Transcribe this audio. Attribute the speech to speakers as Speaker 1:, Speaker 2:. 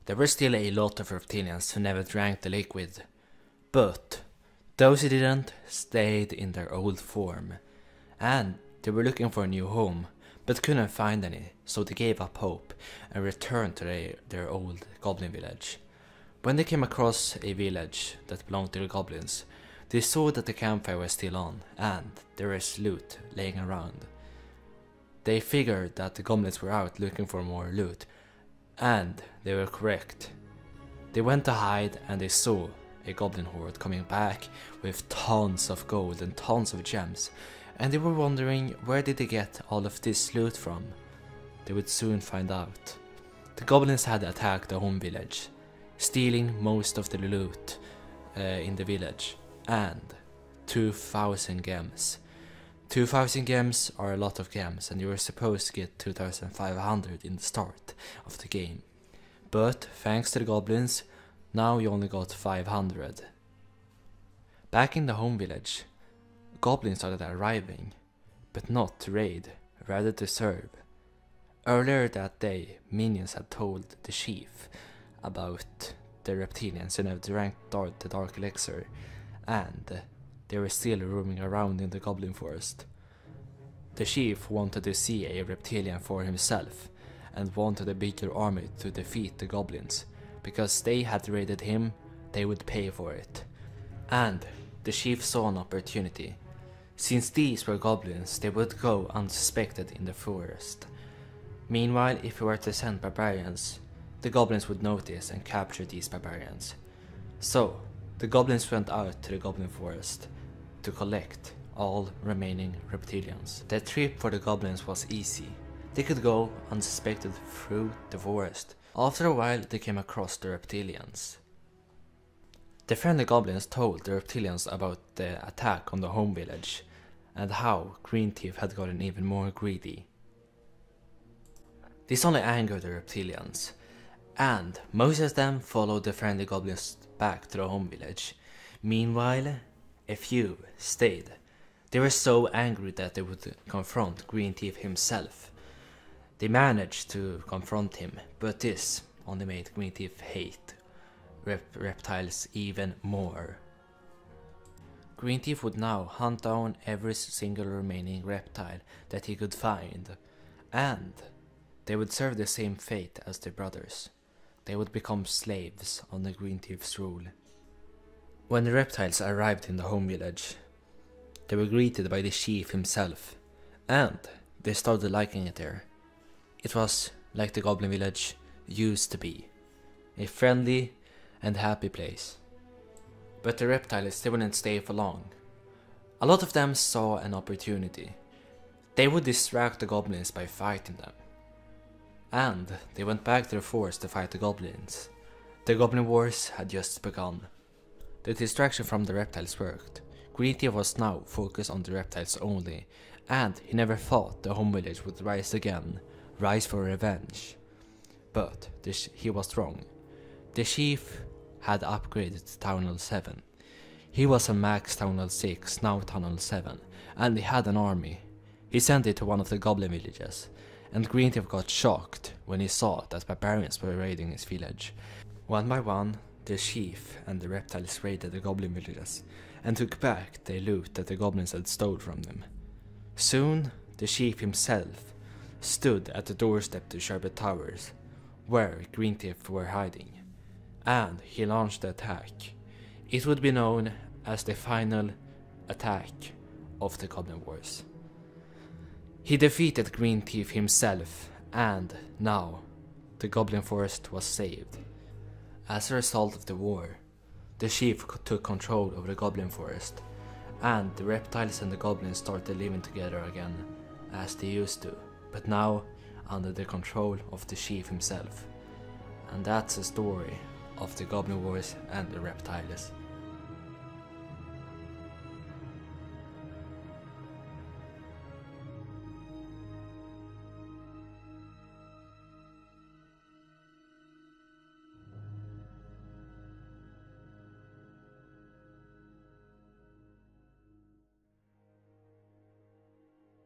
Speaker 1: There were still a lot of reptilians who never drank the liquid, but those who didn't stayed in their old form, and they were looking for a new home, but couldn't find any, so they gave up hope and returned to their old goblin village. When they came across a village that belonged to the goblins, they saw that the campfire was still on, and there was loot laying around. They figured that the goblins were out looking for more loot, and they were correct. They went to hide and they saw a goblin horde coming back with tons of gold and tons of gems, and they were wondering where did they get all of this loot from. They would soon find out. The goblins had attacked the home village, stealing most of the loot in the village, and 2,000 gems. 2,000 gems are a lot of gems, and you were supposed to get 2,500 in the start of the game. But thanks to the goblins, now you only got 500. Back in the home village, goblins started arriving, but not to raid, rather to serve. Earlier that day, minions had told the chief about the reptilians who never drank the dark elixir, and they were still roaming around in the goblin forest. The chief wanted to see a reptilian for himself, and wanted a bigger army to defeat the goblins, because they had raided him, they would pay for it. And the chief saw an opportunity. Since these were goblins, they would go unsuspected in the forest. Meanwhile, if we were to send barbarians, the goblins would notice and capture these barbarians. So, the goblins went out to the goblin forest to collect all remaining reptilians. The trip for the goblins was easy. They could go unsuspected through the forest. After a while, they came across the reptilians. The friendly goblins told the reptilians about the attack on the home village, and how Green Thief had gotten even more greedy. This only angered the reptilians, and most of them followed the friendly goblins back to the home village. Meanwhile, a few stayed. They were so angry that they would confront Green Thief himself. They managed to confront him, but this only made Green Thief hate reptiles even more. Green Thief would now hunt down every single remaining reptile that he could find, and they would serve the same fate as their brothers. They would become slaves under Green Thief's rule. When the reptiles arrived in the home village, they were greeted by the chief himself, and they started liking it there. It was like the goblin village used to be, a friendly and happy place. But the reptiles, they wouldn't stay for long. A lot of them saw an opportunity. They would distract the goblins by fighting them. And they went back to the forest to fight the goblins. The goblin wars had just begun. The distraction from the reptiles worked. Green Thief was now focused on the reptiles only, and he never thought the home village would rise again, rise for revenge. But he was wrong. The chief had upgraded to Town Hall 7. He was on max Town Hall 6, now Town Hall 7, and he had an army. He sent it to one of the goblin villages, and Green Thief got shocked when he saw that barbarians were raiding his village. One by one, the chief and the reptiles raided the goblin villages, and took back the loot that the goblins had stolen from them. Soon, the chief himself stood at the doorstep to Sherbet Towers, where Green Thief were hiding, and he launched the attack. It would be known as the final attack of the Goblin Wars. He defeated Green Thief himself, and now the Goblin Forest was saved. As a result of the war, the chief took control over the Goblin Forest, and the reptiles and the goblins started living together again, as they used to, but now under the control of the chief himself. And that's the story of the Goblin Wars and the reptiles.